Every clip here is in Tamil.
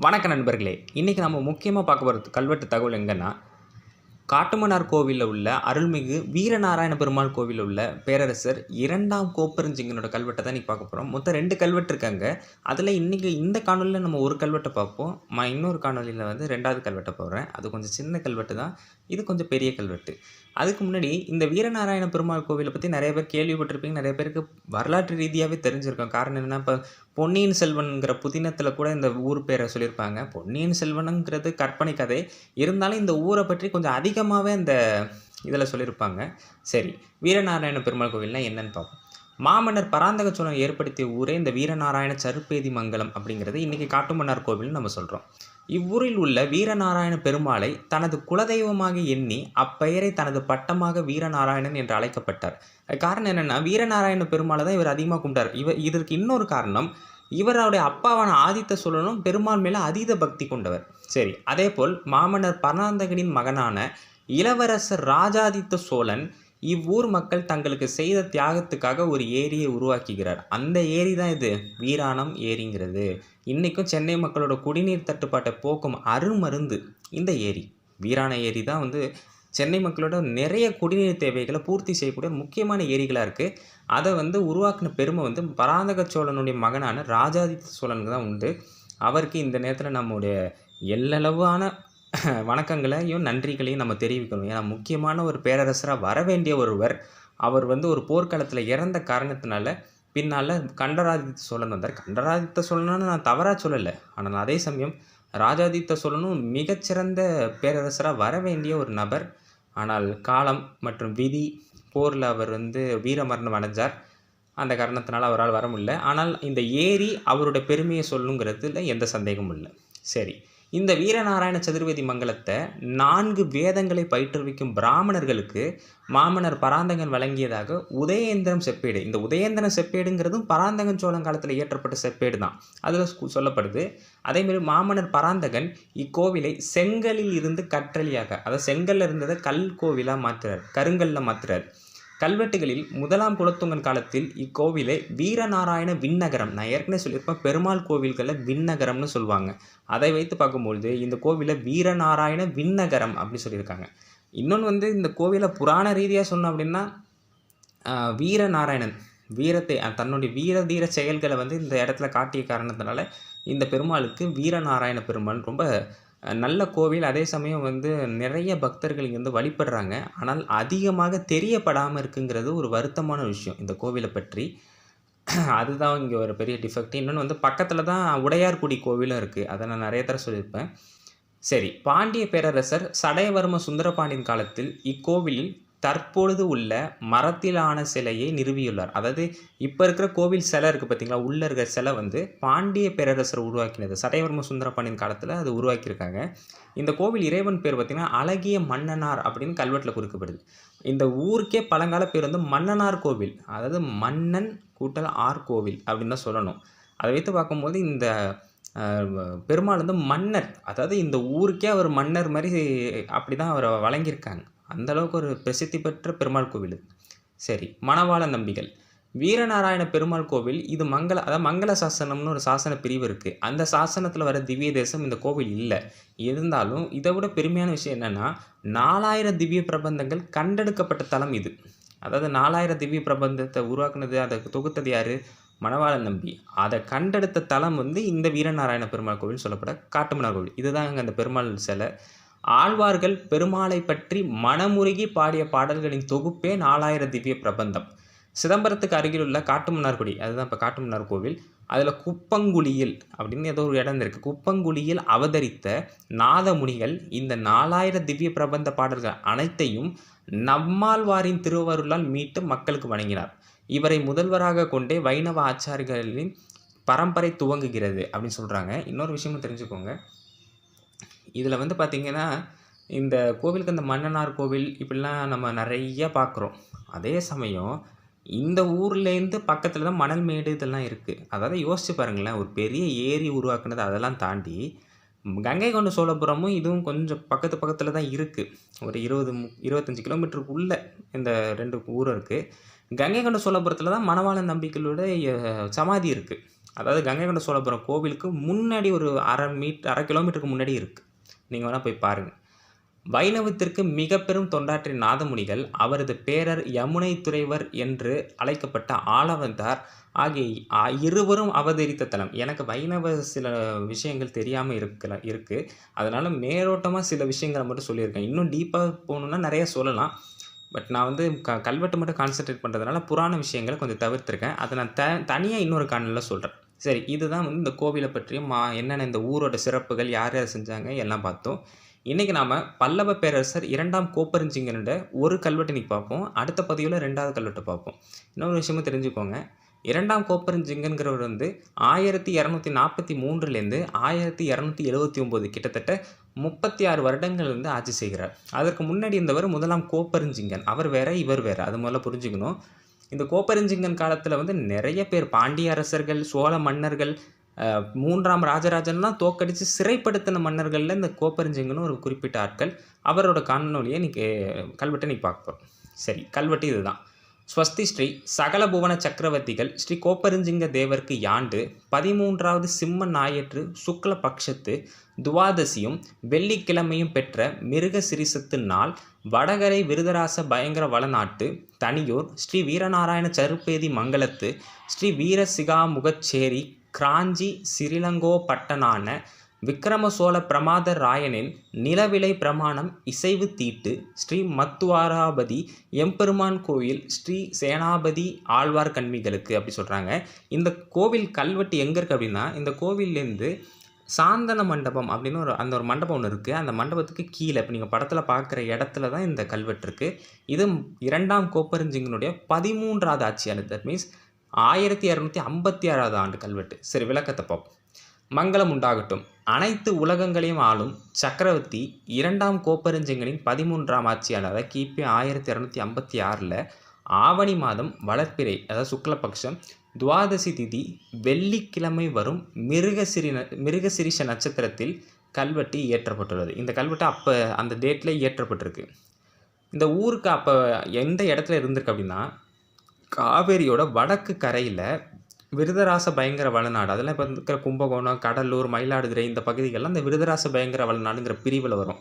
வணக்க நண்பர்களே, இன்றைக்கி நம்ம முக்கியமாக பார்க்க போகிறது கல்வெட்டு தகவல் எங்கன்னா, காட்டுமன்னார் கோவிலில் உள்ள அருள்மிகு வீரநாராயண பெருமாள் கோவிலில் உள்ள பேரரசர் 2ஆம் கோப்பெருஞ்சிங்கனோட கல்வெட்டை தான் இன்றைக்கி பார்க்க போகிறோம். மொத்தம் 2 கல்வெட்டு இருக்காங்க. அதில் இன்றைக்கி இந்த காணொலியில் நம்ம ஒரு கல்வெட்டை பார்ப்போம். இன்னொரு காணொலியில் வந்து 2வது கல்வெட்டை போடுறேன். அது கொஞ்சம் சின்ன கல்வெட்டு தான், இது கொஞ்சம் பெரிய கல்வெட்டு. அதுக்கு முன்னாடி இந்த வீரநாராயண பெருமாள் கோவிலை பற்றி நிறைய பேர் கேள்விப்பட்டிருப்பீங்க. நிறைய பேருக்கு வரலாற்று ரீதியாகவே தெரிஞ்சிருக்கும். காரணம் என்னென்னா, இப்போ பொன்னியின் செல்வன்கிற புதினத்தில் கூட இந்த ஊர் பேரை சொல்லியிருப்பாங்க. பொன்னியின் செல்வனுங்கிறது கற்பனை கதை இருந்தாலும் இந்த ஊரை பற்றி கொஞ்சம் அதிகமாகவே அந்த இதில் சொல்லியிருப்பாங்க. சரி, வீரநாராயண பெருமாள் கோவில்னால் என்னன்னு பார்ப்போம். மாமன்னர் பராந்தக சோழன் ஏற்படுத்திய ஊரே இந்த வீரநாராயண சருப்பேதி மங்கலம் அப்படிங்கிறது இன்றைக்கி காட்டுமன்னார் கோவில்னு நம்ம சொல்கிறோம். இவ்வூரில் உள்ள வீரநாராயண பெருமாளை தனது குலதெய்வமாக எண்ணி அப்பெயரை தனது பட்டமாக வீரநாராயணன் என்று அழைக்கப்பட்டார். காரணம் என்னென்னா, வீரநாராயண பெருமாளை தான் இவர் அதிகமாக கும்பிட்டார். இதற்கு இன்னொரு காரணம், இவருடைய அப்பாவான ஆதித்த சோழனும் பெருமாள் மேலே அதீத பக்தி கொண்டவர். சரி, அதே போல் மாமன்னர் பராந்தகனின் மகனான இளவரசர் ராஜாதித்த சோழன் இவ்வூர் மக்கள் தங்களுக்கு செய்த தியாகத்துக்காக ஒரு ஏரியை உருவாக்குகிறார். அந்த ஏரி தான் இது வீராணம் ஏரிங்கிறது. இன்றைக்கும் சென்னை மக்களோட குடிநீர் தட்டுப்பாட்டை போக்கும் அருமருந்து இந்த ஏரி. வீராண ஏரி தான் வந்து சென்னை மக்களோட நிறைய குடிநீர் தேவைகளை பூர்த்தி செய்யக்கூடிய முக்கியமான ஏரிகளாக இருக்குது. அதை வந்து உருவாக்கின பெருமை வந்து பராந்தக சோழனுடைய மகனான ராஜாதித்த சோழனுக்கு தான் உண்டு. அவருக்கு இந்த நேரத்தில் நம்முடைய எல்லளவான வணக்கங்களையும் நன்றிகளையும் நம்ம தெரிவிக்கணும். ஏன்னா முக்கியமான ஒரு பேரரசராக வர வேண்டிய ஒருவர், அவர் வந்து ஒரு போர்க்களத்தில் இறந்த காரணத்தினால பின்னால் கண்டராதித்த சோழன் வந்தார். கண்டராதித்த சோழன்னு நான் தவறாக சொல்லலை, ஆனால் அதே சமயம் ராஜாதித்த சோழனும் மிகச்சிறந்த பேரரசராக வர வேண்டிய ஒரு நபர். ஆனால் காலம் மற்றும் விதி போரில் அவர் வந்து வீரமரணம் அடைஞ்சார். அந்த காரணத்தினால அவரால் வர முடியல. ஆனால் இந்த ஏரி அவருடைய பெருமையை சொல்லுங்கிறதுல எந்த சந்தேகமும் இல்லை. சரி, இந்த வீரநாராயண சதுர்வேதி மங்கலத்தை 4 வேதங்களை பயிற்றுவிக்கும் பிராமணர்களுக்கு மாமன்னர் பராந்தகன் வழங்கியதாக உதயேந்திரம் செப்பேடு. இந்த உதயேந்திரம் செப்பேடுங்கிறதும் பராந்தகன் சோழன் காலத்தில் இயற்றப்பட்ட செப்பேடு தான், அதில் சொல்லப்படுது. அதேமாரி மாமன்னர் பராந்தகன் இக்கோவிலை செங்கலில் இருந்து கற்றளியாக, அதாவது செங்கல்ல இருந்ததை கல் கோவிலாக மாற்றுறார், கருங்கல்ல மாற்றுறார். கல்வெட்டுகளில் 1ஆம் குலோத்துங்கன் காலத்தில் இக்கோவிலை வீரநாராயண விண்ணகரம், நான் ஏற்கனவே சொல்லியிருப்பேன், பெருமாள் கோவில்களில் விண்ணகரம்னு சொல்லுவாங்க. அதை வைத்து பார்க்கும்பொழுது இந்த கோவிலை வீரநாராயண விண்ணகரம் அப்படின்னு சொல்லியிருக்காங்க. இன்னொன்று வந்து இந்த கோவிலை புராண ரீதியாக சொன்னோம் அப்படின்னா, வீரநாராயணன் வீரத்தை தன்னுடைய வீர தீர செயல்களை வந்து இந்த இடத்துல காட்டிய காரணத்தினால இந்த பெருமாளுக்கு வீரநாராயண பெருமாள் ரொம்ப நல்ல கோவில். அதே சமயம் வந்து நிறைய பக்தர்கள் இங்கே வந்து வழிபடுறாங்க. ஆனால் அதிகமாக தெரியப்படாமல் இருக்குங்கிறது ஒரு வருத்தமான விஷயம் இந்த கோவிலை பற்றி. அதுதான் இங்கே ஒரு பெரிய டிஃபெக்ட். இன்னொன்று வந்து பக்கத்தில் தான் உடையார்குடி கோவிலும் இருக்குது. அதை நான் நிறைய தடவை சொல்லியிருப்பேன். சரி, பாண்டிய பேரரசர் சடையவர்ம சுந்தரபாண்டியன் காலத்தில் இக்கோவிலில் தற்பொழுது உள்ள மரத்திலான சிலையை நிறுவியுள்ளார். அதாவது இப்போ இருக்கிற கோவில் சிலை இருக்குது பார்த்தீங்களா, உள்ளே இருக்கிற சிலை வந்து பாண்டிய பேரரசர் உருவாக்கினது. சடையவர்ம சுந்தரபாண்டியன் காலத்தில் அது உருவாக்கியிருக்காங்க. இந்த கோவில் இறைவன் பேர் பார்த்திங்கன்னா அழகிய மன்னனார் அப்படின்னு கல்வெட்டில் குறிக்கப்படுது. இந்த ஊருக்கே பழங்கால பேர் வந்து மன்னனார் கோவில், அதாவது மன்னன் கூட்டல் ஆர் கோவில் அப்படின்னு தான் சொல்லணும். அதை வைத்து பார்க்கும்போது இந்த பெருமாள் வந்து மன்னர், அதாவது இந்த ஊருக்கே அவர் மன்னர் மாதிரி அப்படி தான் அவரை வழங்கியிருக்காங்க. அந்தளவுக்கு ஒரு பிரசித்தி பெற்ற பெருமாள் கோவில். சரி, மணவாள நம்பிகள் வீரநாராயண பெருமாள் கோவில் இது அதாவது மங்கள சாசனம்னு ஒரு சாசன பிரிவு இருக்குது. அந்த சாசனத்தில் வர திவ்ய தேசம் இந்த கோவில் இல்லை. இருந்தாலும் இதை விட பெருமையான விஷயம் என்னென்னா, 4000 திவ்ய பிரபந்தங்கள் கண்டெடுக்கப்பட்ட தலம் இது. அதாவது 4000 திவ்ய பிரபந்தத்தை உருவாக்குனது, அதை தொகுத்தது யார்? மணவாள நம்பி. அதை கண்டெடுத்த தலம் வந்து இந்த வீரநாராயண பெருமாள் கோவில் சொல்லப்பட காட்டுமன்னார் கோவில். இதுதான் அங்கே அந்த பெருமாள் சிலை. ஆழ்வார்கள் பெருமாளை பற்றி மனமுருகி பாடிய பாடல்களின் தொகுப்பே 4000 திவ்ய பிரபந்தம். சிதம்பரத்துக்கு அருகில் உள்ள காட்டுமன்னார்குடி, அதுதான் இப்போ காட்டுமன்னார் கோவில், அதில் குப்பங்குழியில் அப்படின்னு ஏதோ ஒரு இடம் இருக்குது. குப்பங்குழியில் அவதரித்த நாதமுனிகள் இந்த 4000 திவ்ய பிரபந்த பாடல்கள் அனைத்தையும் நம்மாழ்வாரின் திருவருளால் மீட்டு மக்களுக்கு வழங்கினார். இவரை முதல்வராக கொண்டே வைணவ ஆச்சாரிகளின் பரம்பரை துவங்குகிறது அப்படின்னு சொல்கிறாங்க. இன்னொரு விஷயமும் தெரிஞ்சுக்கோங்க, இதில் வந்து பார்த்திங்கன்னா இந்த கோவிலுக்கு இந்த மன்னனார் கோவில் இப்படிலாம் நம்ம நிறைய பார்க்குறோம். அதே சமயம் இந்த ஊர்லேருந்து பக்கத்தில் தான் மணல் மேடு இதெல்லாம் இருக்குது. அதாவது யோசிச்சு பாருங்களேன், ஒரு பெரிய ஏரி உருவாக்குனது அதெல்லாம் தாண்டி கங்கை கொண்ட சோழபுரமும் இதுவும் கொஞ்சம் பக்கத்தில் தான் இருக்குது. ஒரு 25 கிலோமீட்டருக்குள்ளே இந்த 2 ஊரும் இருக்குது. கங்கை கொண்ட சோழபுரத்தில் தான் மணவாள நம்பிகளோட சமாதி இருக்குது. அதாவது கங்கை கொண்ட சோழபுரம் கோவிலுக்கு முன்னாடி ஒரு அரை கிலோமீட்டருக்கு முன்னாடி இருக்குது. நீங்கள் வேணால் போய் பாருங்கள். வைணவத்திற்கு மிக பெரும் தொண்டாற்றிய நாதமுனிகள் அவரது பேரர் யமுனை துறைவர் என்று அழைக்கப்பட்ட ஆளவந்தார் ஆகிய இருவரும் அவதரித்த தலம். எனக்கு வைணவ சில விஷயங்கள் தெரியாமல் இருக்குது. அதனால் மேலோட்டமாக சில விஷயங்களை மட்டும் சொல்லியிருக்கேன். இன்னும் டீப்பாக போகணுன்னா நிறைய சொல்லலாம். பட் நான் வந்து கல்வெட்டு மட்டும் கான்சென்ட்ரேட் பண்ணுறதுனால புராண விஷயங்களை கொஞ்சம் தவிர்த்திருக்கேன். அதை நான் தனியாக இன்னொரு காணொளியில் சொல்கிறேன். சரி, இதுதான் வந்து இந்த கோவிலை பற்றியும் என்னென்ன இந்த ஊரோட சிறப்புகள், யார் யார் செஞ்சாங்க எல்லாம் பார்த்தோம். இன்றைக்கி நாம் பல்லவ பேரரசர் 2ஆம் கோப்பெருஞ்சிங்கனோட ஒரு கல்வெட்டு இன்றைக்கி பார்ப்போம். அடுத்த பதிவில் 2வது கல்வெட்டை பார்ப்போம். இன்னொரு விஷயமும் தெரிஞ்சுக்கோங்க. 2ஆம் கோப்பெருஞ்சிங்கன்கிறவர் வந்து 1243லேருந்து 1279 கிட்டத்தட்ட 36 வருடங்கள் வந்து ஆட்சி செய்கிறார். அதற்கு முன்னாடி இருந்தவர் 1ஆம் கோப்பெருஞ்சிங்கன். அவர் வேற, இவர் வேற. அது முதல்ல புரிஞ்சுக்கணும். இந்த கோப்பெருஞ்சிங்கன் காலத்தில் வந்து நிறைய பேர் பாண்டிய அரசர்கள், சோழ மன்னர்கள், 3ஆம் ராஜராஜன்லாம் தோக்கடித்து சிறைப்படுத்தின மன்னர்களில் இந்த கோப்பெருஞ்சிங்கனும் ஒரு குறிப்பிட்ட ஆட்கள். அவரோட காணொலியை இன்றைக்கி கல்வெட்டை இன்றைக்கி பார்க்க போகிறோம். சரி, கல்வெட்டு இதுதான். ஸ்வஸ்தி ஸ்ரீ சகல புவன சக்கரவர்த்திகள் ஸ்ரீ கோப்பெருஞ்சிங்க தேவருக்கு யாண்டு 13வது சிம்ம ஞாயிற்று சுக்ல பட்சத்து துவாதசியும் வெள்ளிக்கிழமையும் பெற்ற மிருக சிரிசத்து நாள் வடகரை விருதராச பயங்கர வளநாட்டு தனியூர் ஸ்ரீ வீரநாராயண சருப்பேதி மங்கலத்து ஸ்ரீ வீரசிகாமுகச்சேரி கிராஞ்சி சிறிலங்கோ பட்டனான விக்ரம சோழ பிரமாத ராயனின் நிலவிலை பிரமாணம் இசைவு தீட்டு ஸ்ரீ மத்துவாராபதி எம்பெருமான் கோயில் ஸ்ரீ சேனாபதி ஆழ்வார் கண்மிகளுக்கு அப்படி சொல்கிறாங்க. இந்த கோவில் கல்வெட்டு எங்கே இருக்குது அப்படின்னா, இந்த கோவிலேருந்து சாந்தன மண்டபம் அப்படின்னு ஒரு மண்டபம் ஒன்று இருக்குது. அந்த மண்டபத்துக்கு கீழே இப்போ நீங்கள் படத்தில் பார்க்குற இடத்துல தான் இந்த கல்வெட்டு இருக்குது. இது 2ஆம் கோப்பெருஞ்சிங்கனுடைய 13வது ஆட்சியானது. தட் மீன்ஸ் 1256வது ஆண்டு கல்வெட்டு. சரி, விளக்கத்தை பார்ப்போம். மங்களம் உண்டாகட்டும். அனைத்து உலகங்களையும் ஆளும் சக்கரவர்த்தி 2ஆம் கோப்பெருஞ்சிங்கனின் 13ஆம் ஆட்சியாளர் கிபி 1256 ஆவணி மாதம் வளர்ப்பிறை, அதாவது சுக்லபக்ஷம் துவாதசி திதி வெள்ளிக்கிழமை வரும் மிருகசிரிஷ நட்சத்திரத்தில் கல்வெட்டு இயற்றப்பட்டுள்ளது. இந்த கல்வெட்டு அப்போ அந்த டேட்டில் இயற்றப்பட்டிருக்கு. இந்த ஊருக்கு அப்போ எந்த இடத்துல இருந்திருக்கு அப்படின்னா, காவேரியோட வடக்கு கரையில் விருதராச பயங்கர வளநாடு, அதெல்லாம் இப்போ இருக்கிற கும்பகோணம், கடலூர், மயிலாடுதுறை இந்த பகுதிகளெலாம் இந்த விருதராச பயங்கர வளநாடுங்கிற பிரிவில் வரும்.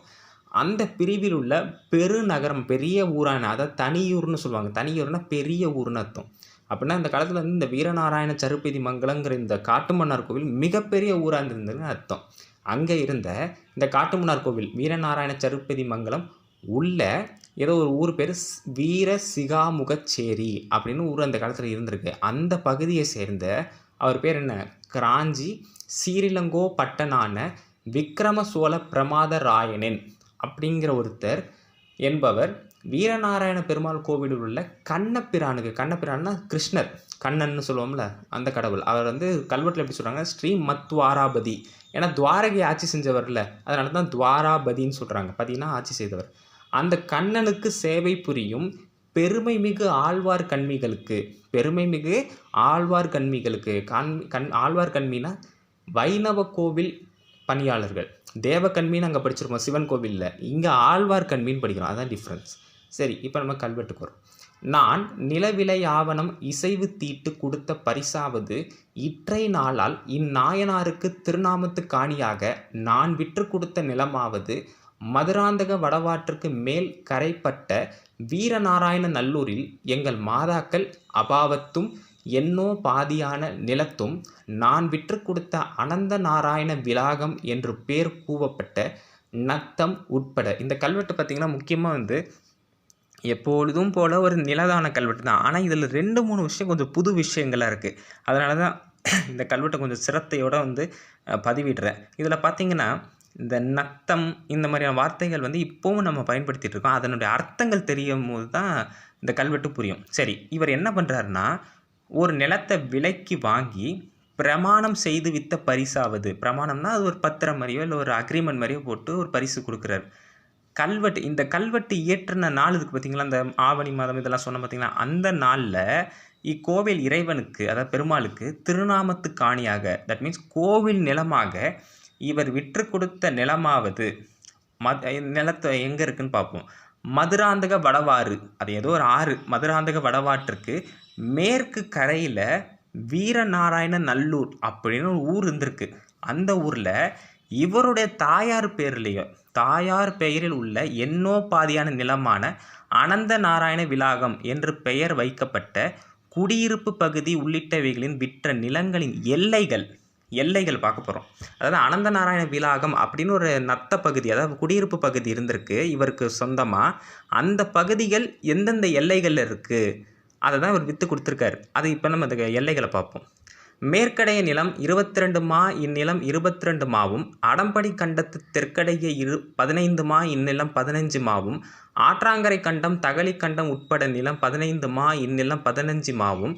அந்த பிரிவில் உள்ள பெருநகரம், பெரிய ஊரான, அதாவது தனியூர்னு சொல்லுவாங்க. தனியூர்னா பெரிய ஊர்னு அர்த்தம். அப்படின்னா இந்த காலத்தில் வந்து இந்த வீரநாராயண சருப்பேதி மங்கலங்கிற இந்த காட்டுமன்னார் கோவில் மிகப்பெரிய ஊராக இருந்ததுன்னு அர்த்தம். அங்கே இருந்த இந்த காட்டுமன்னார் கோவில் வீரநாராயண சருப்பேதி மங்கலம் உள்ள ஏதோ ஒரு ஊர் பேர் வீரசிகாமுகச்சேரி அப்படின்னு ஊர் அந்த காலத்தில் இருந்திருக்கு. அந்த பகுதியை சேர்ந்த அவர் பேர் என்ன, கிராஞ்சி சீரிலங்கோ பட்டனான விக்ரம சோழ பிரமாத ராயனின் அப்படிங்கிற ஒருத்தர் என்பவர் வீரநாராயண பெருமாள் கோவிலில் உள்ள கண்ணபிரான்னா கிருஷ்ணர், கண்ணன்னு சொல்லுவோம்ல அந்த கடவுள். அவர் வந்து கல்வெட்டில் எப்படி சொல்கிறாங்க, ஸ்ரீ மத்வாராபதி. ஏன்னா துவாரகை ஆட்சி செஞ்சவர்ல, அதனால தான் துவாராபதின்னு சொல்கிறாங்க. பதினா ஆட்சி செய்தவர். அந்த கண்ணனுக்கு சேவை புரியும் பெருமைமிகு ஆழ்வார் கண்மிகளுக்கு, ஆழ்வார் கண்மினா வைணவ கோவில் பணியாளர்கள். தேவக்கண்மின்னு அங்கே படிச்சிருக்கோம் சிவன் கோவிலில், இங்கே ஆழ்வார் கண்மின்னு படிக்கிறோம். அதான் டிஃப்ரென்ஸ். சரி, இப்போ நம்ம கல்வெட்டுக்கு வரும். நான் நிலவிலை ஆவணம் இசைவு தீட்டு கொடுத்த பரிசாவது இற்றை நாளால் இந்நாயனாருக்கு திருநாமத்து காணியாக நான் விற்று கொடுத்த நிலமாவது மதுராந்தக வடவாற்றுக்கு மேல் கரைப்பட்ட வீரநாராயண நல்லூரில் எங்கள் மாதாக்கள் அபாவத்தும் என்னோ பாதியான நிலத்தும் நான் விற்று கொடுத்த அனந்த நாராயண விலாகம் என்று பேர் கூவப்பட்ட நத்தம் உட்பட. இந்த கல்வெட்டு பார்த்திங்கன்னா முக்கியமாக வந்து எப்பொழுதும் போல் ஒரு நிலதான கல்வெட்டு தான். ஆனால் இதில் 2-3 விஷயம் கொஞ்சம் புது விஷயங்களாக இருக்குது. அதனால தான் இந்த கல்வெட்டை கொஞ்சம் சிரத்தையோடு வந்து பதிவிடுறேன். இதில் பார்த்திங்கன்னா இந்த நத்தம் இந்த மாதிரியான வார்த்தைகள் வந்து இப்போவும் நம்ம பயன்படுத்திகிட்டு இருக்கோம். அதனுடைய அர்த்தங்கள் தெரியும் போது தான் இந்த கல்வெட்டு புரியும். சரி, இவர் என்ன பண்ணுறாருன்னா, ஒரு நிலத்தை விலைக்கு வாங்கி பிரமாணம் செய்து வித்த பரிசாவது, பிரமாணம்னா அது ஒரு பத்திரம் மாதிரியோ இல்லை ஒரு அக்ரிமெண்ட் மாதிரியோ போட்டு ஒரு பரிசு கொடுக்குறாரு. இந்த கல்வெட்டு இயற்றின நாள் இதுக்கு பார்த்திங்களா, இந்த ஆவணி மாதம் இதெல்லாம் சொன்ன பார்த்திங்களா, அந்த நாளில் இக்கோவில் இறைவனுக்கு, அதாவது பெருமாளுக்கு திருநாமத்து காணியாக, தட் மீன்ஸ் கோவில் நிலமாக இவர் விற்று கொடுத்த நிலமாவது நிலத்தை எங்கே இருக்குன்னு பார்ப்போம். மதுராந்தக வடவாறு, அது ஏதோ ஒரு ஆறு, மதுராந்தக வடவாற்றுக்கு மேற்கு கரையில் வீரநாராயண நல்லூர் அப்படின்னு ஒரு ஊர் இருந்திருக்கு. அந்த ஊரில் இவருடைய தாயார் பெயரில் உள்ள எண்ணோ பாதியான நிலமான அனந்த நாராயண விலாகம் என்று பெயர் வைக்கப்பட்ட குடியிருப்பு பகுதி உள்ளிட்டவைகளின் விற்ற நிலங்களின் எல்லைகள் பார்க்க போகிறோம். அதாவது அனந்த நாராயண விலாகம் அப்படின்னு ஒரு நத்த பகுதி, அதாவது குடியிருப்பு பகுதி இருந்திருக்கு இவருக்கு சொந்தமாக. அந்த பகுதிகள் எந்தெந்த எல்லைகளில் இருக்குது அதை தான் இவர் விற்று கொடுத்துருக்காரு. அது இப்போ நம்ம அந்த எல்லைகளை பார்ப்போம். மேற்கடைய நிலம் 22 மா, இந்நிலம் 22 மாவும், அடம்படி கண்டத்து தெற்கடைய 15 மா, இந்நிலம் 15 மாவும், ஆற்றாங்கரை கண்டம் தகலி கண்டம் உட்பட நிலம் 15 மா, இந்நிலம் 15 மாவும்,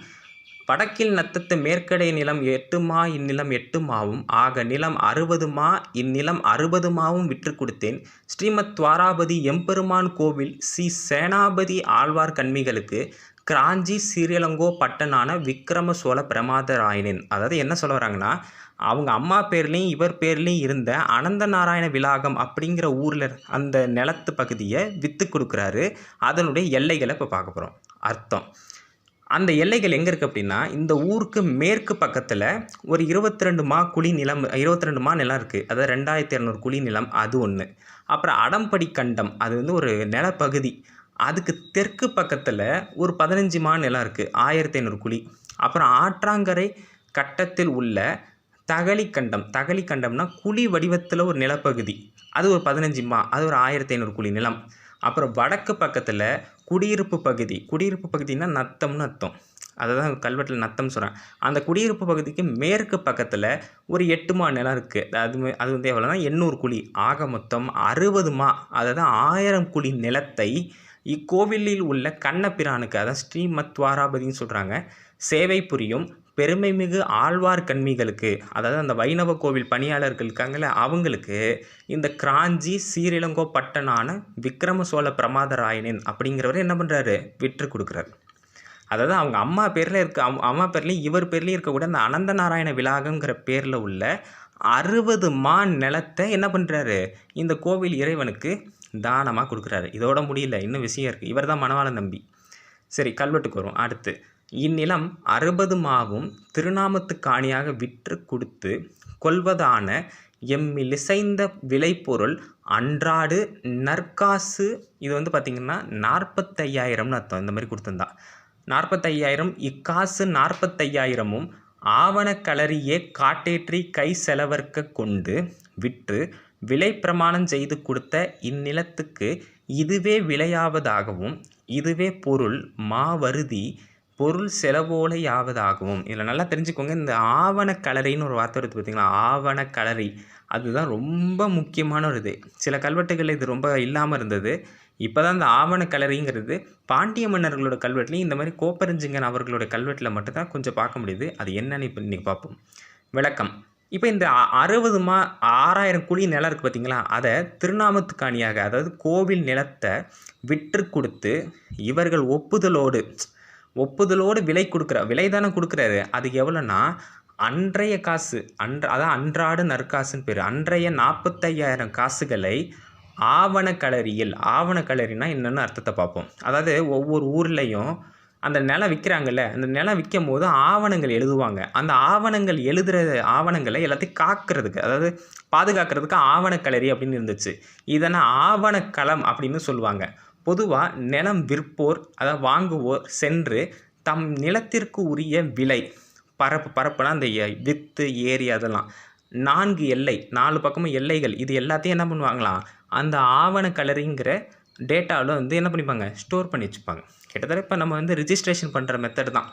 வடக்கில் நத்தத்து மேற்கடைய நிலம் 8 மா, இந்நிலம் 8 மாவும், ஆக நிலம் 60 மா, இந்நிலம் 60 மாவும் விற்று கொடுத்தேன். ஸ்ரீமத் துவாராபதி எம்பெருமான் கோவில் ஸ்ரீ சேனாபதி ஆழ்வார் கண்மிகளுக்கு கிராஞ்சி ஸ்ரீலங்கோ பட்டனான விக்ரம சோழ பிரமாதராயனின். அதாவது என்ன சொல்ல வராங்கன்னா, அவங்க அம்மா பேர்லேயும் இவர் பேர்லேயும் இருந்த அனந்த நாராயண விலாகம் அப்படிங்கிற ஊரில் அந்த நிலத்து பகுதியை விற்று கொடுக்குறாரு. அதனுடைய எல்லைகளை இப்போ பார்க்க போகிறோம். அர்த்தம், அந்த எல்லைகள் எங்கே இருக்குது அப்படின்னா, இந்த ஊருக்கு மேற்கு பக்கத்தில் ஒரு 22 மா குழி நிலம், 22 மா நிலம் இருக்குது. அதாவது 2200 குழி நிலம், அது ஒன்று. அப்புறம் அடம்படி கண்டம், அது வந்து ஒரு நிலப்பகுதி. அதுக்கு தெற்கு பக்கத்தில் ஒரு 15 மா நிலம் இருக்குது, 1500 குழி. அப்புறம் ஆற்றாங்கரை கட்டத்தில் உள்ள தகலி கண்டம்னா குழி வடிவத்தில் ஒரு நிலப்பகுதி, அது ஒரு 15 மா, அது ஒரு 1500 குழி நிலம். அப்புறம் வடக்கு பக்கத்தில் குடியிருப்பு பகுதினா நத்தம்னு அர்த்தம், அதை தான் கல்வெட்டில் நத்தம் சொல்கிறேன். அந்த குடியிருப்பு பகுதிக்கு மேற்கு பக்கத்தில் ஒரு 8 மா நிலம் இருக்குது. அது வந்து எவ்வளோனா 800 குழி. ஆக மொத்தம் 60 மா, அதாவது 1000 குழி நிலத்தை இக்கோவிலில் உள்ள கண்ணபிரானுக்கு, அதாவது ஸ்ரீமத் துவாராபதின்னு சொல்கிறாங்க, சேவை புரியும் பெருமைமிகு ஆழ்வார் கண்மிகளுக்கு, அதாவது அந்த வைணவ கோவில் பணியாளர்கள் இருக்காங்கள்ல, அவங்களுக்கு இந்த கிராஞ்சி ஸ்ரீலங்கோ பட்டனான விக்ரம சோழ பிரமாதராயனின் அப்படிங்கிறவர் என்ன பண்ணுறாரு, விற்று கொடுக்குறாரு. அதாவது அவங்க அம்மா பேர்லேயும் இவர் பேர்லேயும் இருக்கக்கூடிய அந்த அனந்த நாராயண விலாகங்கிற பேரில் உள்ள 60 மா நிலத்தை என்ன பண்ணுறாரு, இந்த கோவில் இறைவனுக்கு தானமாக கொடுக்குறாரு. இதோட முடியல, இன்னும் விஷயம் இருக்குது. இவர் தான் மணவாள நம்பி. சரி, கல்வெட்டுக்கு வரும். அடுத்து, இந்நிலம் 60 மாவும் திருநாமத்து காணியாக விற்று கொடுத்து கொள்வதான எம்மிலிசைந்த விளைபொருள் அன்றாடு நற்காசு, இது வந்து பார்த்திங்கன்னா 45,000ன்னு அர்த்தம். இந்த மாதிரி கொடுத்துருந்தா 45,000, இக்காசு 45,000ம் ஆவணக்களரியே காட்டேற்றி கை செலவர்க்க கொண்டு விற்று விலை பிரமாணம் செய்து கொடுத்த இந்நிலத்துக்கு இதுவே விலையாவதாகவும் இதுவே பொருள் மாவருதி பொருள் செலவோலையாவதாகவும். இதில் நல்லா தெரிஞ்சுக்கோங்க, இந்த ஆவணக்களரின்னு ஒரு வார்த்தை வருது பார்த்திங்களா, ஆவணக்களரி, அதுதான் ரொம்ப முக்கியமான ஒரு இது. சில கல்வெட்டுகளில் இது ரொம்ப இல்லாமல் இருந்தது. இப்போ தான் இந்த ஆவணக்களரிங்கிறது பாண்டிய மன்னர்களோட கல்வெட்டுலையும் இந்த மாதிரி கோப்பெருஞ்சிங்கன் அவர்களோட கல்வெட்டில் மட்டும்தான் கொஞ்சம் பார்க்க முடியுது. அது என்னன்னு இப்போ இன்றைக்கி பார்ப்போம். விளக்கம். இப்போ இந்த 60 மா 6000 குழி நிலம் இருக்குது பார்த்திங்களா, அதை திருநாமத்து காணியாக, அதாவது கோவில் நிலத்தை விற்று கொடுத்து இவர்கள் ஒப்புதலோடு விலை தானே கொடுக்குறாரு. அதுக்கு எவ்வளோன்னா அன்றைய காசு, அதான் அன்றாடு நற்காசுன்னு பேர். அன்றைய 45,000 காசுகளை ஆவணக்களரினா என்னென்னு அர்த்தத்தை பார்ப்போம். அதாவது ஒவ்வொரு ஊர்லேயும் அந்த நிலம் விற்கிறாங்கல்ல, அந்த நிலம் விற்கும் போது ஆவணங்கள் எழுதுவாங்க. அந்த ஆவணங்களை எல்லாத்தையும் காக்கிறதுக்கு, அதாவது பாதுகாக்கிறதுக்கு ஆவணக்களரி அப்படின்னு இருந்துச்சு. இதனை ஆவணக்களம் அப்படின்னு சொல்லுவாங்க. பொதுவாக நிலம் விற்போர், அதாவது வாங்குவோர் சென்று தம் நிலத்திற்கு உரிய விலை, பரப்புனா அந்த வித்து ஏரி, அதெல்லாம் 4 எல்லை, 4 பக்கமும் எல்லைகள், இது எல்லாத்தையும் என்ன பண்ணுவாங்களாம், அந்த ஆவணக்களரிங்கிற டேட்டாவில் வந்து என்ன பண்ணிப்பாங்க, ஸ்டோர் பண்ணி வச்சுப்பாங்க. கிட்டத்தட்ட இப்போ நம்ம வந்து ரிஜிஸ்ட்ரேஷன் பண்ணுற மெத்தட் தான்,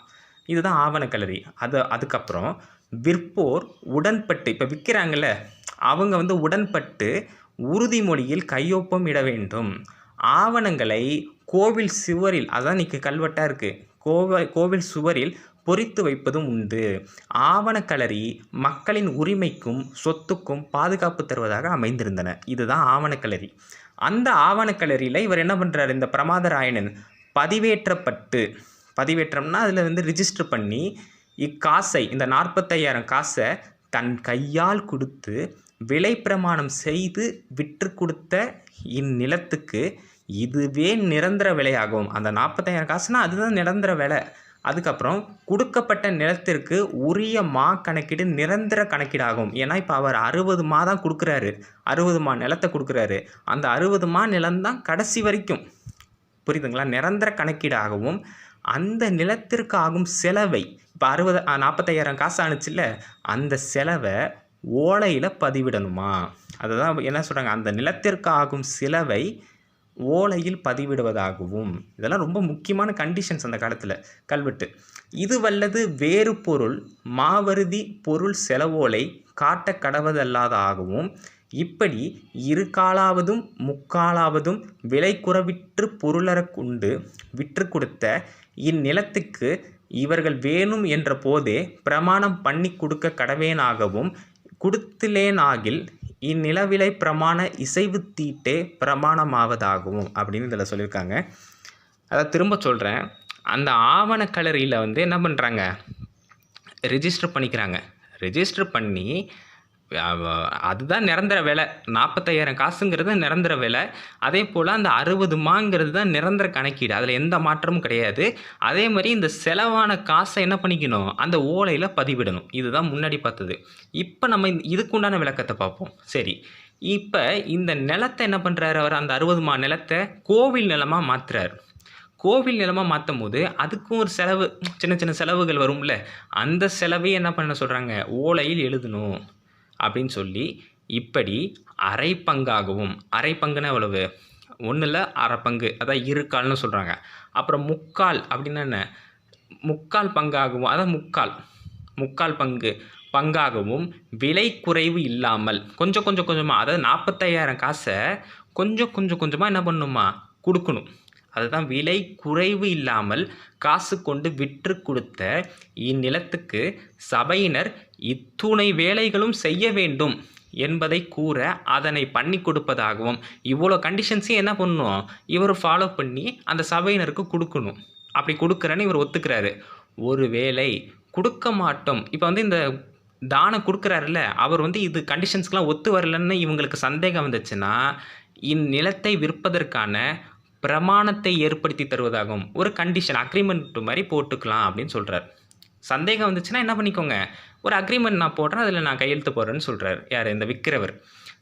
இதுதான் ஆவணக்களரி. அதுக்கப்புறம் விற்போர் உடன்பட்டு, இப்போ விற்கிறாங்கல்ல, அவங்க வந்து உடன்பட்டு உறுதிமொழியில் கையொப்பம் இட வேண்டும். ஆவணங்களை கோவில் சுவரில், அதான் இன்றைக்கி கல்வெட்டாக இருக்குது, கோவில் சுவரில் பொறித்து வைப்பதும் உண்டு. ஆவணக்களரி மக்களின் உரிமைக்கும் சொத்துக்கும் பாதுகாப்பு தருவதாக அமைந்திருந்தன. இதுதான் ஆவணக்களரி. அந்த ஆவணக்களரியில் இவர் என்ன பண்ணுறாரு, இந்த பிரமாதராயணன் பதிவேற்றம்னா அதில் வந்து ரிஜிஸ்டர் பண்ணி இக்காசை, இந்த 45,000 காசை தன் கையால் கொடுத்து விலை பிரமாணம் செய்து விற்று கொடுத்த இந்நிலத்துக்கு இதுவே நிரந்தர விலையாகும். அந்த 45,000 காசுனா அதுதான் நிரந்தர விலை. அதுக்கப்புறம் கொடுக்கப்பட்ட நிலத்திற்கு உரிய மா கணக்கீடு நிரந்தர கணக்கீடாகும். ஏன்னா இப்போ அவர் 60 மா தான் கொடுக்குறாரு, 60 மா நிலத்தை கொடுக்குறாரு. அந்த 60 மா நிலம்தான் கடைசி வரைக்கும், புரியுதுங்களா? நிரந்தர கணக்கீடாகவும் அந்த நிலத்திற்கு ஆகும் செலவை, இப்போ 45,000 காசு ஆணுச்சுல்ல, அந்த செலவை ஓலையில் பதிவிடணுமா? அதுதான் என்ன சொல்கிறாங்க, அந்த நிலத்திற்கு ஆகும் செலவை ஓலையில் பதிவிடுவதாகவும். இதெல்லாம் ரொம்ப முக்கியமான கண்டிஷன்ஸ் அந்த காலத்தில் கல்வெட்டு. இது வல்லது வேறு பொருள் மாவருதி பொருள் செலவோலை காட்ட கடவதல்லாதாகவும் இப்படி இரு காலாவதும் முக்காலாவதும் விலை குறவிற்று பொருளறக் கொண்டு விற்று கொடுத்த இந்நிலத்துக்கு இவர்கள் வேணும் என்ற போதே பிரமாணம் பண்ணி கொடுக்க கடவேனாகவும் கொடுத்திலேனாகில் இந்நிலவிலை பிரமாண இசைவு தீட்டே பிரமாணமாவதாகவும் அப்படின்னு இதில் சொல்லியிருக்காங்க. அதை திரும்ப சொல்கிறேன். அந்த ஆவணக்கலரியில் என்ன பண்ணுறாங்க, ரெஜிஸ்டர் பண்ணிக்கிறாங்க. ரெஜிஸ்டர் பண்ணி அதுதான் நிரந்தர விலை. 45,000 காசுங்கிறது நிரந்தர விலை. அதே போல் அந்த 60 மாங்கிறது தான் நிரந்தர கணக்கீடு. அதில் எந்த மாற்றமும் கிடையாது. அதே மாதிரி இந்த செலவான காசை என்ன பண்ணிக்கணும், அந்த ஓலையில் பதிவிடணும். இதுதான் முன்னாடி பார்த்தது. இப்போ நம்ம இதுக்கு உண்டான விளக்கத்தை பார்ப்போம். சரி, இப்போ இந்த நிலத்தை என்ன பண்ணுறாரு அவர், அந்த 60 மா நிலத்தை கோவில் நிலமாக மாற்றுறாரு. கோவில் நிலமாக மாற்றும் போது அதுக்கும் ஒரு செலவு, சின்ன சின்ன செலவுகள் வரும்ல, அந்த செலவையும் என்ன பண்ண சொல்கிறாங்க, ஓலையில் எழுதணும் அப்படின்னு சொல்லி இப்படி அரை பங்காகவும், அரை பங்குன்னா எவ்வளவு, ஒன்றில் அரை பங்கு, அதான் இருக்கால்னு சொல்கிறாங்க. அப்புறம் முக்கால் அப்படின்னா என்ன, முக்கால் பங்காகவும், அதான் முக்கால் பங்காகவும் விலை குறைவு இல்லாமல் கொஞ்சம் கொஞ்சமாக, அதாவது 45,000 காசை கொஞ்சம் கொஞ்சமாக என்ன பண்ணணுமா, கொடுக்கணும். அதுதான் விலை குறைவு இல்லாமல் காசு கொண்டு விற்று கொடுத்த இந்நிலத்துக்கு சபையினர் இத்துணை வேலைகளும் செய்ய வேண்டும் என்பதை கூற அதனை பண்ணி கொடுப்பதாகவும். இவ்வளோ கண்டிஷன்ஸையும் என்ன பண்ணணும், இவர் ஃபாலோ பண்ணி அந்த சபையினருக்கு கொடுக்கணும். அப்படி கொடுக்குறேன்னு இவர் ஒத்துக்கிறாரு. ஒரு வேளை கொடுக்க மாட்டோம், இப்போ இந்த தானம் கொடுக்குறாருல்ல, அவர் இது கண்டிஷன்ஸ்க்கெலாம் ஒத்து வரலன்னு இவங்களுக்கு சந்தேகம் வந்துச்சுன்னா இந்நிலத்தை விற்பதற்கான பிரமாணத்தை ஏற்படுத்தி தருவதாகவும் ஒரு கண்டிஷன், அக்ரிமெண்ட் மாதிரி போட்டுக்கலாம் அப்படின்னு சொல்கிறார். சந்தேகம் வந்துச்சுன்னா என்ன பண்ணிக்கோங்க, ஒரு அக்ரிமெண்ட் நான் போடுறேன், அதில் நான் கையெழுத்து போடுறேன்னு சொல்கிறார். யார், இந்த விற்கிறவர்.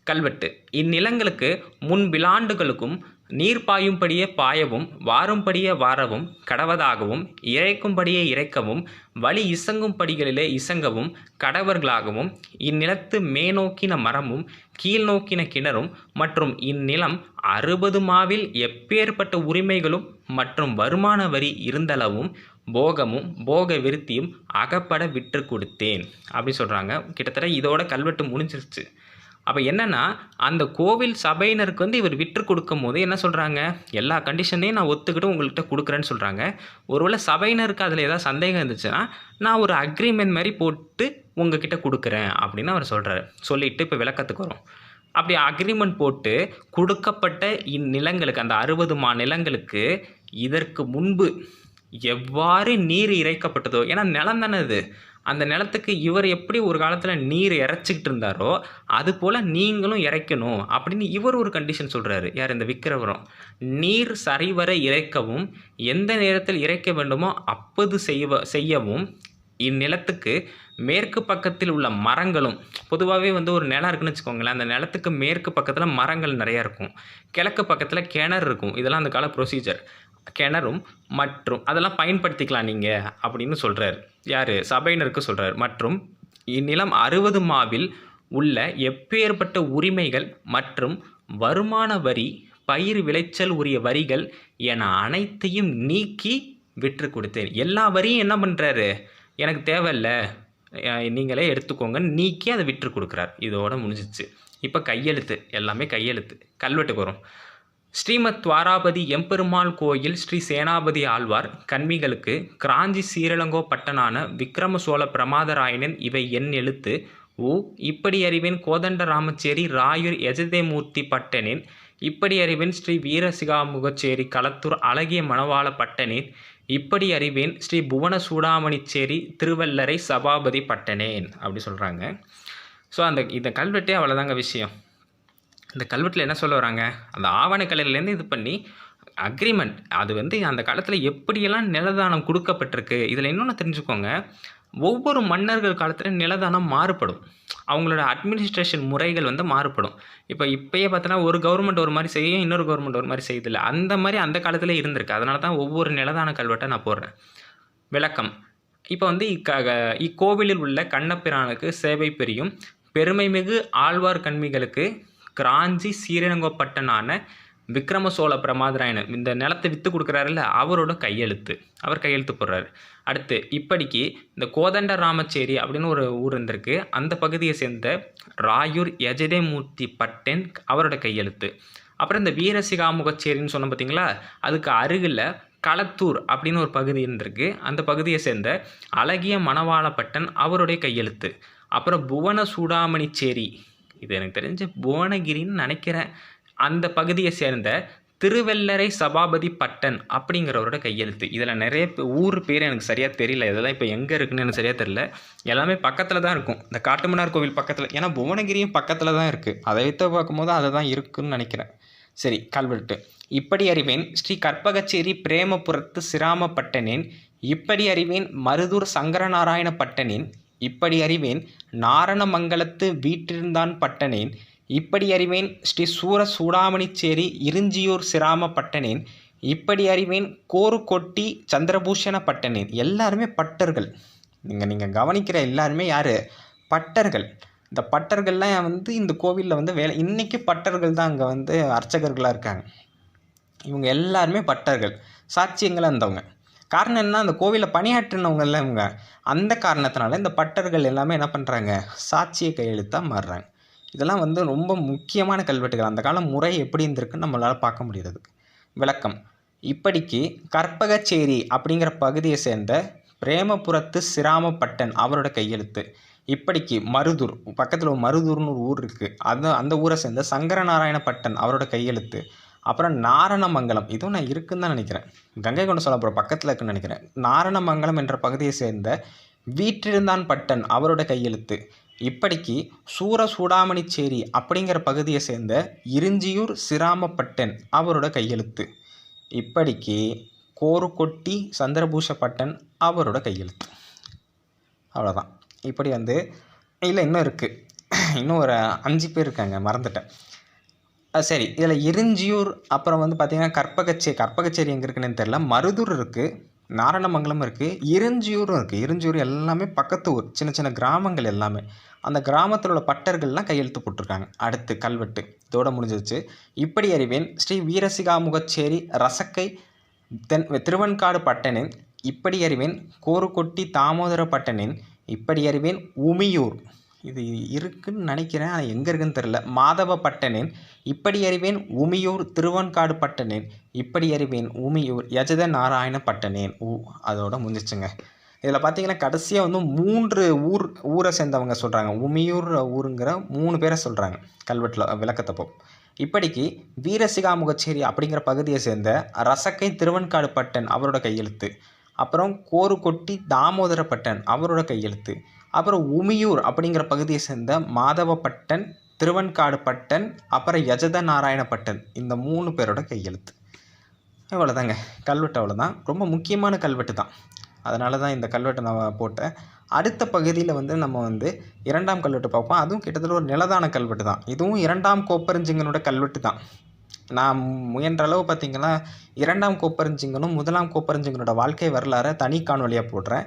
கல்வெட்டு இந்நிலங்களுக்கு முன்பிலாண்டுகளுக்கும் நீர் பாயும்படியே பாயவும் வாரும்படியே வாரவும் கடவதாகவும் இறைக்கும்படியே இறைக்கவும் வழி இசங்கும் படிகளிலே இசங்கவும் கடவர்களாகவும் இந்நிலத்து மேநோக்கின மரமும் கீழ் நோக்கின கிணறும் மற்றும் இந்நிலம் 60 மாவில் எப்பேற்பட்ட உரிமைகளும் மற்றும் வருமான வரி இருந்தளவும் போகமும் போக விருத்தியும் அகப்பட விற்று கொடுத்தேன் அப்படி சொல்கிறாங்க. கிட்டத்தட்ட இதோட கல்வெட்டு முடிஞ்சிருச்சு. அப்போ என்னென்னா, அந்த கோவில் சபையினருக்கு இவர் விற்று கொடுக்கும் போது என்ன சொல்கிறாங்க, எல்லா கண்டிஷனையும் நான் ஒத்துக்கிட்டு உங்கள்கிட்ட கொடுக்குறேன்னு சொல்கிறாங்க. ஒருவேளை சபையினருக்கு அதில் ஏதாவது சந்தேகம் இருந்துச்சுன்னா நான் ஒரு அக்ரிமெண்ட் மாதிரி போட்டு உங்ககிட்ட கொடுக்குறேன் அப்படின்னு அவர் சொல்கிறார். சொல்லிவிட்டு இப்போ விளக்கத்துக்கு வரும். அப்படி அக்ரிமெண்ட் போட்டு கொடுக்கப்பட்ட இந்நிலங்களுக்கு, அந்த 60 மா நிலங்களுக்கு இதற்கு முன்பு எவ்வாறு நீர் இறைக்கப்பட்டதோ, ஏன்னா நிலம் தானே இது, அந்த நிலத்துக்கு இவர் எப்படி ஒரு காலத்தில் நீர் இறைச்சிக்கிட்டு இருந்தாரோ அது போல் நீங்களும் இறைக்கணும் அப்படின்னு இவர் ஒரு கண்டிஷன் சொல்கிறாரு. யார், இந்த விற்கிறவரும். நீர் சரிவர இறைக்கவும் எந்த நேரத்தில் இறைக்க வேண்டுமோ அப்போது செய்யவும் இந்நிலத்துக்கு மேற்கு பக்கத்தில் உள்ள மரங்களும், பொதுவாகவே ஒரு நிலம் இருக்குன்னு வச்சுக்கோங்களேன், அந்த நிலத்துக்கு மேற்கு பக்கத்தில் மரங்கள் நிறையா இருக்கும், கிழக்கு பக்கத்தில் கிணறு இருக்கும். இதெல்லாம் அந்த கால ப்ரொசீஜர். கிணறும் மற்றும் அதெல்லாம் பயன்படுத்திக்கலாம் நீங்கள் அப்படின்னு சொல்கிறார். யார், சபையினருக்கு சொல்கிறார். மற்றும் இந்நிலம் 60 மாவில் உள்ள எப்பேற்பட்ட உரிமைகள் மற்றும் வருமான வரி பயிர் விளைச்சல் உரிய வரிகள் என அனைத்தையும் நீக்கி விற்று கொடுத்தேன். எல்லா வரியும் என்ன பண்ணுறாரு, எனக்கு தேவையில்லை நீங்களே எடுத்துக்கோங்க, நீக்கி அதை விற்று கொடுக்குறார். இதோட முடிஞ்சிச்சு. இப்போ கையெழுத்து, எல்லாமே கையெழுத்து. கல்வெட்டுக்கு வரும். ஸ்ரீமத் துவாராபதி எம்பெருமாள் கோயில் ஸ்ரீ சேனாபதி ஆழ்வார் கண்மிகளுக்கு கிராஞ்சி சீரலங்கோ பட்டனான விக்ரம சோழ பிரமாதராயனின் இவை என் எழுத்து இப்படி அறிவேன் கோதண்ட ராமச்சேரி ராயூர் எஜதேமூர்த்தி பட்டனின் இப்படி அறிவேன் ஸ்ரீ வீரசிகாமுகச்சேரி களத்தூர் அழகிய மணவாள பட்டனேன் இப்படி அறிவேன் ஸ்ரீ புவன சூடாமணிச்சேரி திருவல்லரை சபாபதி பட்டனேன் அப்படி சொல்கிறாங்க. ஸோ இந்த கல்வெட்டே அவ்வளோதாங்க விஷயம். இந்த கல்வெட்டில் என்ன சொல்ல வராங்க, அந்த ஆவணக்கலையிலேருந்து இது பண்ணி அக்ரிமெண்ட் அது வந்து அந்த காலத்தில் எப்படியெல்லாம் நிலதானம் கொடுக்கப்பட்டிருக்கு. இதில் இன்னொன்று தெரிஞ்சுக்கோங்க, ஒவ்வொரு மன்னர்கள் காலத்தில் நிலதானம் மாறுபடும். அவங்களோட அட்மினிஸ்ட்ரேஷன் முறைகள் வந்து மாறுபடும். இப்பயே பார்த்தோன்னா ஒரு கவர்மெண்ட் ஒரு மாதிரி செய்யும், இன்னொரு கவர்மெண்ட் ஒரு மாதிரி செய்யுதில்ல. அந்த மாதிரி அந்த காலத்திலே இருந்திருக்கு. அதனால தான் ஒவ்வொரு நிலதான கல்வெட்டை நான் போடுறேன். விளக்கம். இப்போ வந்து இக்கோவிலில் உள்ள கண்ணபிரானுக்கு சேவை புரியும் பெருமைமிகு ஆழ்வார் கண்மிகளுக்கு கிராஞ்சி ஸ்ரீரங்கப்பட்டனான விக்ரம சோழ பிரமாதராயணன் இந்த நிலத்தை விற்று கொடுக்குறாருல்ல, அவரோட கையெழுத்து. அவர் கையெழுத்து போடுறாரு. அடுத்து இப்படிக்கு இந்த கோதண்ட ராமச்சேரி அப்படின்னு ஒரு ஊர் இருந்திருக்கு. அந்த பகுதியை சேர்ந்த ராயூர் யஜதேமூர்த்தி பட்டன் அவரோட கையெழுத்து. அப்புறம் இந்த வீரசிகாமுகச்சேரின்னு சொன்ன பார்த்தீங்களா, அதுக்கு அருகில் களத்தூர் அப்படின்னு ஒரு பகுதி இருந்திருக்கு. அந்த பகுதியை சேர்ந்த அழகிய மணவாளப்பட்டன் அவருடைய கையெழுத்து. அப்புறம் புவன சூடாமணிச்சேரி, இது எனக்கு தெரிஞ்ச புவனகிரின்னு நினைக்கிறேன், அந்த பகுதியை சேர்ந்த திருவெல்லரை சபாபதி பட்டன் அப்படிங்கிறவரோட கையெழுத்து. இதில் நிறைய ஊர் பேர் எனக்கு சரியாக தெரியல. இதெல்லாம் இப்போ எங்கே இருக்குன்னு எனக்கு சரியாக தெரியல. எல்லாமே பக்கத்தில் தான் இருக்கும். இந்த காட்டுமன்னார் கோவில் பக்கத்தில், ஏன்னா புவனகிரியும் பக்கத்தில் தான் இருக்குது. அதை வைத்து பார்க்கும்போது அதை தான் இருக்குன்னு நினைக்கிறேன். சரி, கல்வெட்டு. இப்படி அறிவேன் ஸ்ரீ கற்பகச்சேரி பிரேமபுரத்து சிராமப்பட்டனேன். இப்படி அறிவேன் மருதூர் சங்கரநாராயண பட்டனேன். இப்படி அறிவேன் நாரணமங்கலத்து வீற்றிருந்தான் பட்டனேன். இப்படி அறிவேன் ஸ்ரீ சூர சூடாமணிச்சேரி இருஞ்சியூர் சிராம பட்டனேன். இப்படி அறிவேன் கோருக்கொட்டி சந்திரபூஷண பட்டனேன். எல்லாருமே பட்டர்கள். நீங்கள் கவனிக்கிற எல்லாருமே யார்? பட்டர்கள். இந்த பட்டர்கள்லாம் வந்து இந்த கோவிலில் வந்து இன்றைக்கி பட்டர்கள் தான் அங்கே வந்து அர்ச்சகர்களாக இருக்காங்க. இவங்க எல்லாருமே பட்டர்கள், சாட்சியங்களாக இருந்தவங்க. காரணம் என்ன? அந்த கோவிலில் பணியாற்றினவங்கள்ல இவங்க. அந்த காரணத்தினால இந்த பட்டர்கள் எல்லாமே என்ன பண்ணுறாங்க? சாட்சிய கையெழுத்தாக மாறுறாங்க. இதெல்லாம் வந்து ரொம்ப முக்கியமான கல்வெட்டுகள். அந்த கால முறை எப்படி இருந்திருக்குன்னு நம்மளால் பார்க்க முடியாது. விளக்கம். இப்படிக்கு கற்பகச்சேரி அப்படிங்கிற பகுதியை சேர்ந்த பிரேமபுரத்து சிராமப்பட்டன் அவரோட கையெழுத்து. இப்படிக்கு மருதூர் பக்கத்தில் மருதூர்னு ஒரு ஊர் இருக்குது, அந்த ஊரை சேர்ந்த சங்கரநாராயண பட்டன் அவரோட கையெழுத்து. அப்புறம் நாரணமங்கலம், இதுவும் நான் இருக்குன்னு தான் நினைக்கிறேன், கங்கை கொண்ட சோழபுரம் பக்கத்தில் இருக்குன்னு நினைக்கிறேன். நாரணமங்கலம் என்ற பகுதியை சேர்ந்த வீற்றிருந்தான் பட்டன் அவரோட கையெழுத்து. இப்படிக்கு சூர சூடாமணிச்சேரி அப்படிங்கிற பகுதியை சேர்ந்த இருஞ்சியூர் சிராமப்பட்டன் அவரோட கையெழுத்து. இப்படிக்கு கோருக்கொட்டி சந்திரபூஷ பட்டன் அவரோட கையெழுத்து. அவ்வளோதான். இப்படி வந்து இல்லை, இன்னும் இருக்குது, இன்னும் ஒரு 5 பேர் இருக்காங்க, மறந்துட்டேன். சரி, இதில் இருஞ்சியூர், அப்புறம் வந்து பார்த்திங்கன்னா கற்பகச்சேரி எங்கே இருக்குன்னு தெரியல. மருதூர் இருக்குது, நாரணமங்கலம் இருக்குது, இருஞ்சியூரும் இருக்குது. இருஞ்சியூர் எல்லாமே பக்கத்து ஊர், சின்ன சின்ன கிராமங்கள் எல்லாமே. அந்த கிராமத்தில் உள்ள பட்டர்கள்லாம் கையெழுத்து போட்டிருக்காங்க. அடுத்து கல்வெட்டு இதோட முடிஞ்சிச்சு. இப்படி அறிவேன் ஸ்ரீ வீரசிகாமுகச்சேரி ரசக்கை திருவன்காடு பட்டனின். இப்படி அறிவேன் கோருக்கொட்டி தாமோதர பட்டனின். இப்படி அறிவேன் உமியூர், இது இருக்குன்னு நினைக்கிறேன், ஆனால் எங்கே இருக்குன்னு தெரில, மாதவ பட்டனேன். இப்படி அறிவேன் உமியூர் திருவன்காடு பட்டனேன். இப்படி அறிவேன் உமியூர் யஜத நாராயண பட்டனேன். அதோட முடிஞ்சிச்சுங்க. இதில் பார்த்தீங்கன்னா கடைசியாக வந்து 3 ஊரை சேர்ந்தவங்க சொல்கிறாங்க. உமியூர் ஊருங்கிற 3 பேரை சொல்கிறாங்க கல்வெட்டில் விளக்கத்தப்போ. இப்படிக்கு வீரசிகாமுகச்சேரி அப்படிங்கிற பகுதியை சேர்ந்த ரசக்கை திருவன்காடு பட்டன் அவரோட கையெழுத்து. அப்புறம் கோருக்கொட்டி தாமோதர பட்டன் அவரோட கையெழுத்து. அப்புறம் உமியூர் அப்படிங்கிற பகுதியை சேர்ந்த மாதவ பட்டன், திருவன்காடு பட்டன், அப்புறம் யஜத நாராயண பட்டன், இந்த 3 பேரோட கையெழுத்து. அவ்வளோதாங்க கல்வெட்டு. அவ்வளோதான், ரொம்ப முக்கியமான கல்வெட்டு தான். அதனால தான் இந்த கல்வெட்டை நான் போட்டேன். அடுத்த பகுதியில் வந்து நம்ம வந்து 2ஆம் கல்வெட்டு பார்ப்போம். அதுவும் கிட்டத்தட்ட ஒரு நிலதான கல்வெட்டு தான். இதுவும் 2ஆம் கோப்பெருஞ்சிங்கனோட கல்வெட்டு தான். நான் முயன்ற அளவு பார்த்திங்கன்னா 2ஆம் கோப்பெருஞ்சிங்கனும் 1ஆம் கோப்பெருஞ்சிங்கனோட வாழ்க்கை வரலாறை தனி காணொலியாக போடுறேன்.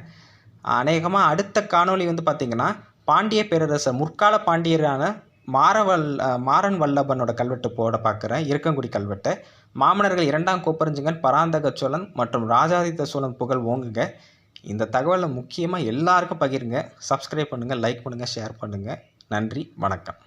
அநேகமாக அடுத்த காணொலி வந்து பார்த்திங்கன்னா பாண்டிய பேரரசர் முற்கால பாண்டியரான மாறன் வல்லபனோட கல்வெட்டு போட பார்க்குறேன், இருக்கங்குடி கல்வெட்டை. மாமன்னர்கள் 2ஆம் கோப்பெருஞ்சிங்கன், பராந்தக சோழன் மற்றும் ராஜாதித்த சோழன் புகழ் ஓங்குங்க. இந்த தகவலை முக்கியமாக எல்லாருக்கும் பகிருங்க. சப்ஸ்கிரைப் பண்ணுங்கள், லைக் பண்ணுங்கள், ஷேர் பண்ணுங்கள். நன்றி, வணக்கம்.